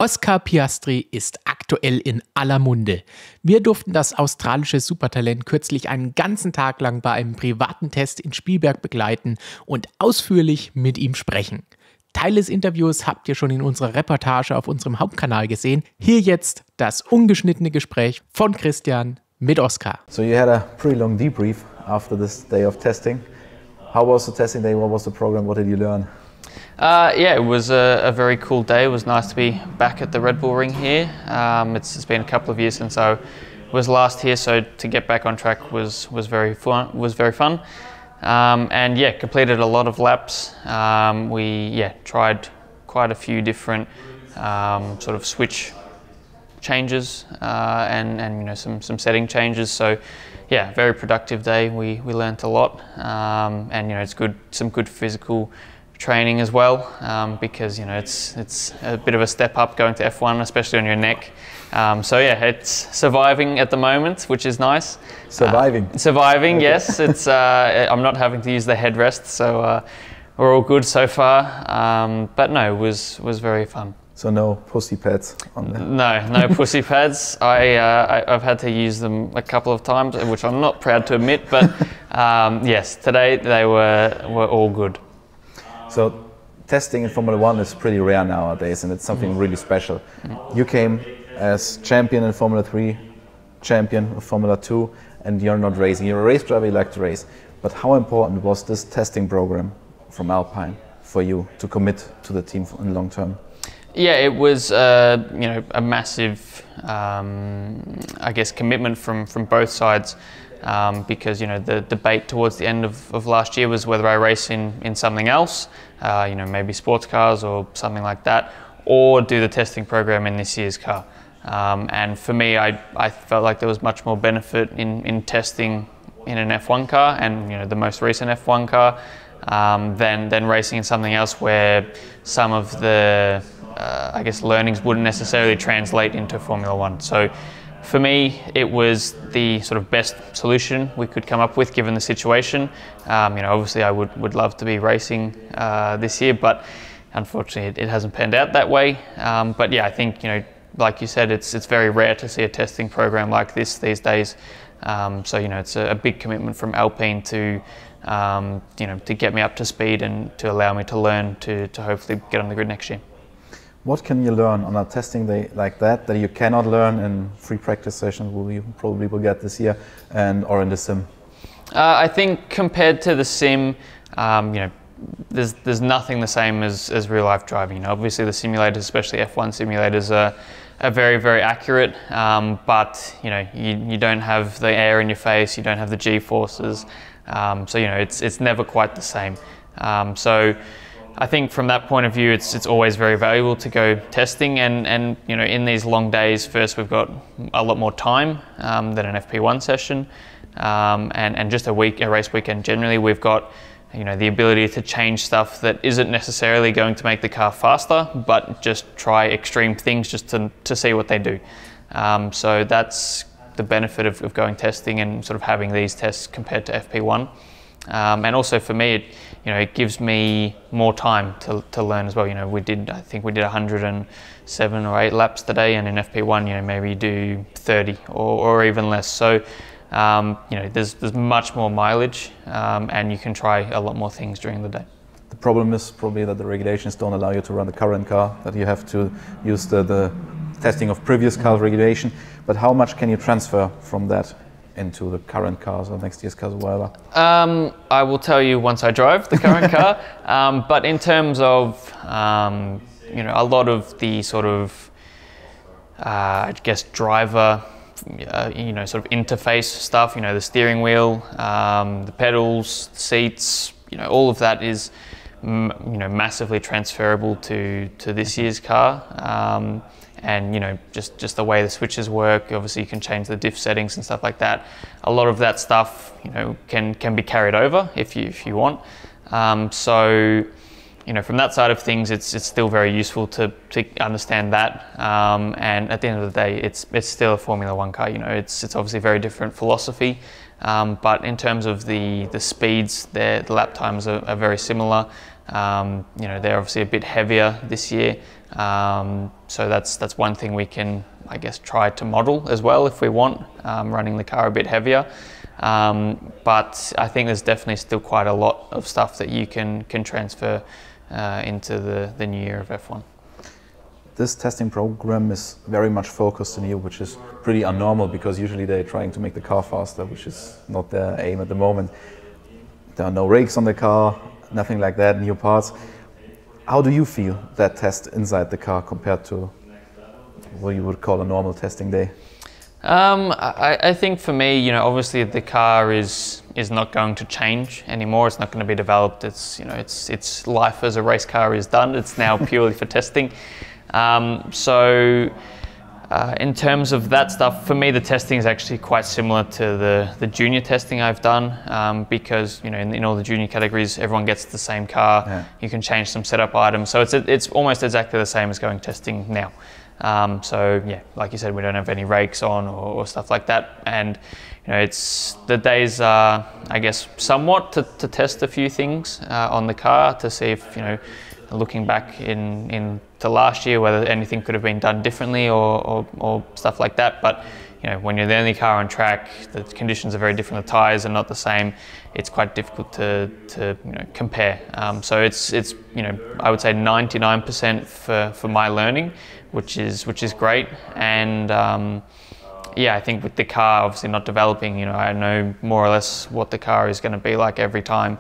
Oscar Piastri ist aktuell in aller Munde. Wir durften das australische Supertalent kürzlich einen ganzen Tag lang bei einem privaten Test in Spielberg begleiten und ausführlich mit ihm sprechen. Teile des Interviews habt ihr schon in unserer Reportage auf unserem Hauptkanal gesehen. Hier jetzt das ungeschnittene Gespräch von Christian mit Oscar. So you had a pretty long debrief after this day of testing. How was the testing day? What was the program? What did you learn? Yeah, it was a very cool day. It was nice to be back at the Red Bull Ring here. It's been a couple of years since I was last here, so to get back on track was very fun. And yeah, completed a lot of laps. We tried quite a few different sort of switch changes and you know some setting changes. So yeah, very productive day. We learnt a lot, and you know it's some good physical training as well, because you know it's a bit of a step up going to F1, especially on your neck. So yeah, it's surviving at the moment, which is nice. Surviving, okay. Yes. It's I'm not having to use the headrest, so we're all good so far. But no, it was very fun. So no pussy pads on there? No pussy pads. I've had to use them a couple of times, which I'm not proud to admit. But yes, today they were all good. So testing in Formula 1 is pretty rare nowadays, and it's something really special. You came as champion in Formula 3, champion of Formula 2, and you're not racing. You're a race driver, you like to race. But how important was this testing program from Alpine for you to commit to the team in the long term? Yeah, it was you know, a massive I guess commitment from both sides. Because you know the debate towards the end of last year was whether I race in something else, you know, maybe sports cars or something like that, or do the testing program in this year's car. And for me, I felt like there was much more benefit in testing in an F1 car, and you know the most recent F1 car, than racing in something else where some of the I guess learnings wouldn't necessarily translate into Formula 1. So for me, it was the sort of best solution we could come up with given the situation. You know, obviously I would love to be racing this year, but unfortunately it hasn't panned out that way. But yeah, I think, you know, like you said, it's very rare to see a testing program like this these days. So, you know, it's a big commitment from Alpine to, you know, to get me up to speed and to allow me to learn to hopefully get on the grid next year. What can you learn on a testing day like that you cannot learn in free practice sessions you probably will get this year or in the sim? I think compared to the sim, you know, there's nothing the same as real life driving. You know, obviously the simulators, especially F1 simulators, are very, very accurate, but you know, you don't have the air in your face, you don't have the G-forces, so you know, it's never quite the same. So I think from that point of view, it's always very valuable to go testing, and you know, in these long days, first we've got a lot more time than an FP1 session, and just a race weekend generally, we've got, you know, the ability to change stuff that isn't necessarily going to make the car faster, but just try extreme things just to see what they do. So that's the benefit of going testing and sort of having these tests compared to FP1. And also for me, it gives me more time to learn as well. You know, I think we did 107 or 8 laps today, and in FP1, you know, maybe you do 30 or even less. So, you know, there's much more mileage, and you can try a lot more things during the day. The problem is probably that the regulations don't allow you to run the current car, that you have to use the testing of previous car regulation. But how much can you transfer from that into the current cars or next year's cars or whatever? I will tell you once I drive the current car. But in terms of, you know, a lot of the sort of, I guess, driver, you know, sort of interface stuff, you know, the steering wheel, the pedals, seats, you know, all of that is, you know, massively transferable to this year's car. And you know, just the way the switches work, obviously you can change the diff settings and stuff like that. A lot of that stuff, you know, can be carried over if you want. So, you know, from that side of things, it's still very useful to understand that. And at the end of the day, it's still a Formula 1 car. You know, it's obviously a very different philosophy. But in terms of the speeds, the lap times are very similar. You know, they're obviously a bit heavier this year, so that's one thing we can, I guess, try to model as well if we want, running the car a bit heavier. But I think there's definitely still quite a lot of stuff that you can transfer into the new year of F1. This testing program is very much focused on you, which is pretty abnormal because usually they're trying to make the car faster, which is not their aim at the moment. There are no brakes on the car, nothing like that, new parts. How do you feel that test inside the car compared to what you would call a normal testing day? I think for me, you know, obviously the car is not going to change anymore. It's not going to be developed. It's, you know, its life as a race car is done. It's now purely for testing. In terms of that stuff, for me the testing is actually quite similar to the junior testing I've done, because, you know, in all the junior categories everyone gets the same car. Yeah. You can change some setup items, so it's almost exactly the same as going testing now. So yeah, like you said, we don't have any rakes on or stuff like that, and you know, the days are, I guess, somewhat to test a few things on the car to see if, you know, looking back to last year, whether anything could have been done differently or stuff like that. But you know, when you're the only car on track, the conditions are very different. The tyres are not the same. It's quite difficult to you know, compare. So it's you know, I would say 99% for my learning, which is great. And yeah, I think with the car obviously not developing, you know, I know more or less what the car is going to be like every time.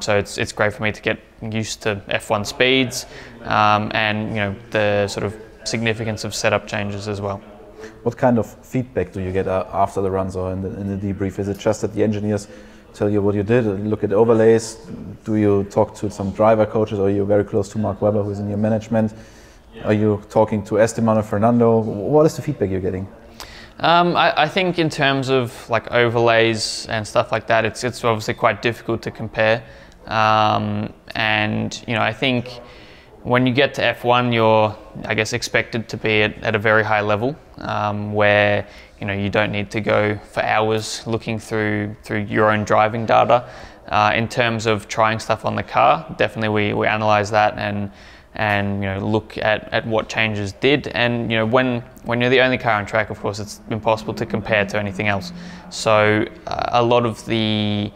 So it's great for me to get used to F1 speeds, and you know, the sort of significance of setup changes as well. What kind of feedback do you get after the runs or in the debrief? Is it just that the engineers tell you what you did, look at overlays? Do you talk to some driver coaches, or are you very close to Mark Webber, who's in your management? Are you talking to Esteban or Fernando? What is the feedback you're getting? I think in terms of like overlays and stuff like that, it's obviously quite difficult to compare. And you know, I think when you get to F1, you're, I guess, expected to be at a very high level, where, you know, you don't need to go for hours looking through your own driving data. In terms of trying stuff on the car, definitely we analyze that and you know, look at what changes did. And you know, when you're the only car on track, of course, it's impossible to compare to anything else. So a lot of the,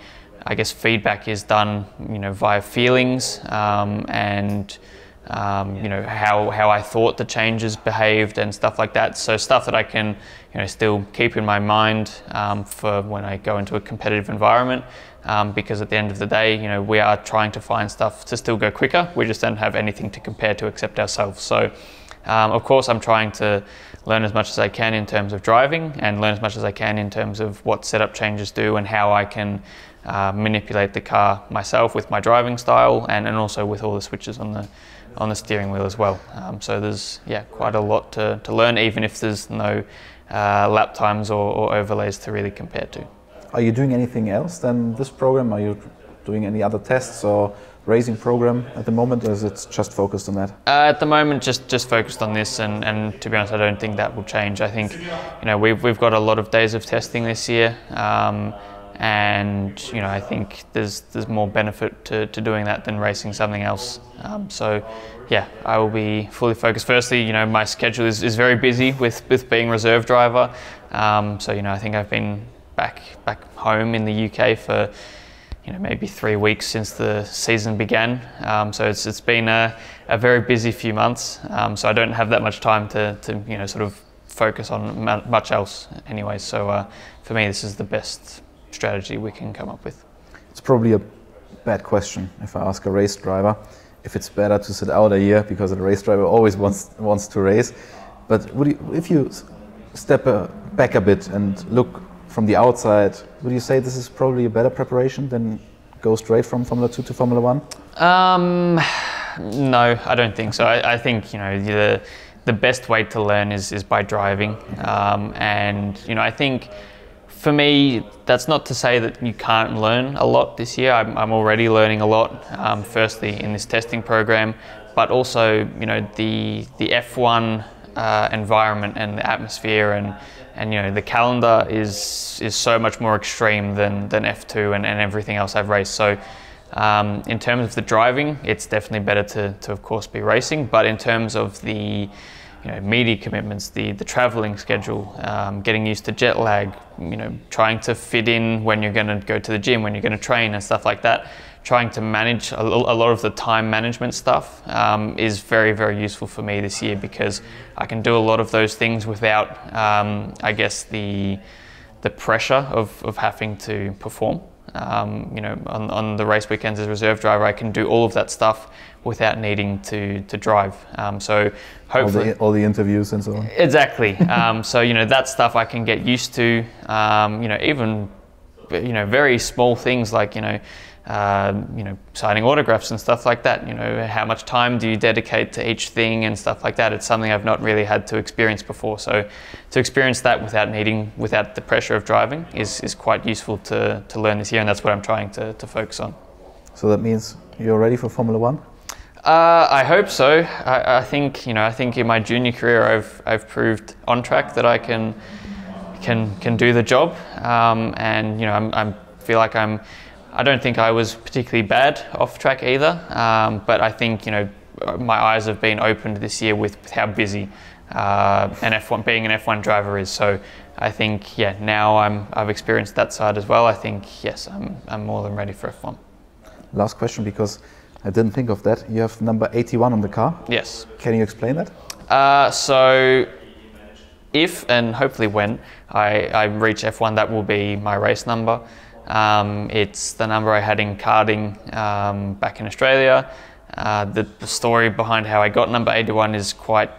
I guess, feedback is done, you know, via feelings, and you know, how I thought the changes behaved and stuff like that. So stuff that I can, you know, still keep in my mind for when I go into a competitive environment. Because at the end of the day, you know, we are trying to find stuff to still go quicker. We just don't have anything to compare to except ourselves. So, of course, I'm trying to learn as much as I can in terms of driving, and learn as much as I can in terms of what setup changes do and how I can manipulate the car myself with my driving style, and also with all the switches on the steering wheel as well. So there's, yeah, quite a lot to learn, even if there's no lap times or overlays to really compare to. Are you doing anything else than this program? Are you doing any other tests or racing program at the moment, or is it just focused on that? At the moment, just focused on this, and to be honest, I don't think that will change. I think, you know, we've got a lot of days of testing this year, and you know, I think there's more benefit to doing that than racing something else. So yeah, I will be fully focused. Firstly, you know, my schedule is very busy with being reserve driver. So you know, I think I've been back home in the UK for, you know, maybe 3 weeks since the season began. So it's been a very busy few months. So I don't have that much time to you know, sort of focus on much else anyway. So for me, this is the best strategy we can come up with. It's probably a bad question if I ask a race driver if it's better to sit out a year, because a race driver always wants to race. But if you step back a bit and look from the outside, would you say this is probably a better preparation than go straight from Formula 2 to Formula 1? No, I don't think so. I think, you know, the best way to learn is by driving. And, you know, I think for me, that's not to say that you can't learn a lot this year. I'm already learning a lot, firstly in this testing program, but also, you know, the F1 environment and the atmosphere and you know, the calendar is so much more extreme than F2 and everything else I've raced. So In terms of the driving, it's definitely better to of course be racing, but in terms of the media commitments, the traveling schedule, getting used to jet lag, trying to fit in when you're going to go to the gym, when you're going to train and stuff like that, trying to manage a lot of the time management stuff is very, very useful for me this year, because I can do a lot of those things without, I guess, the pressure of having to perform. On the race weekends as reserve driver, I can do all of that stuff without needing to drive. So hopefully all the interviews and so on. Exactly. So that stuff I can get used to. Even very small things like signing autographs and stuff like that. How much time do you dedicate to each thing and stuff like that? It's something I've not really had to experience before. So to experience that without the pressure of driving is quite useful to learn this year, and that's what I'm trying to focus on. So that means you're ready for Formula One? I hope so. I think in my junior career I've proved on track that I can do the job, and I feel like I don't think I was particularly bad off track either, but I think my eyes have been opened this year with how busy being an F1 driver is. So I think now I've experienced that side as well. I think yes, I'm more than ready for F1. Last question, because I didn't think of that. You have number 81 on the car. Yes. Can you explain that? So if and hopefully when I reach F1, that will be my race number. It's the number I had in karting back in Australia. The story behind how I got number 81 is quite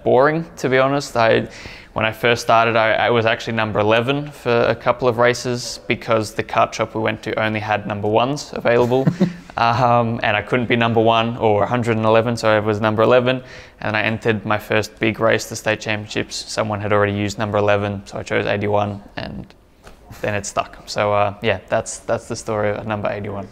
boring, to be honest. When I first started, I was actually number 11 for a couple of races, because the kart shop we went to only had number 1s available. And I couldn't be number 1 or 111, so I was number 11. And I entered my first big race, the state championships. Someone had already used number 11, so I chose 81, and then it stuck. So that's the story of number 81.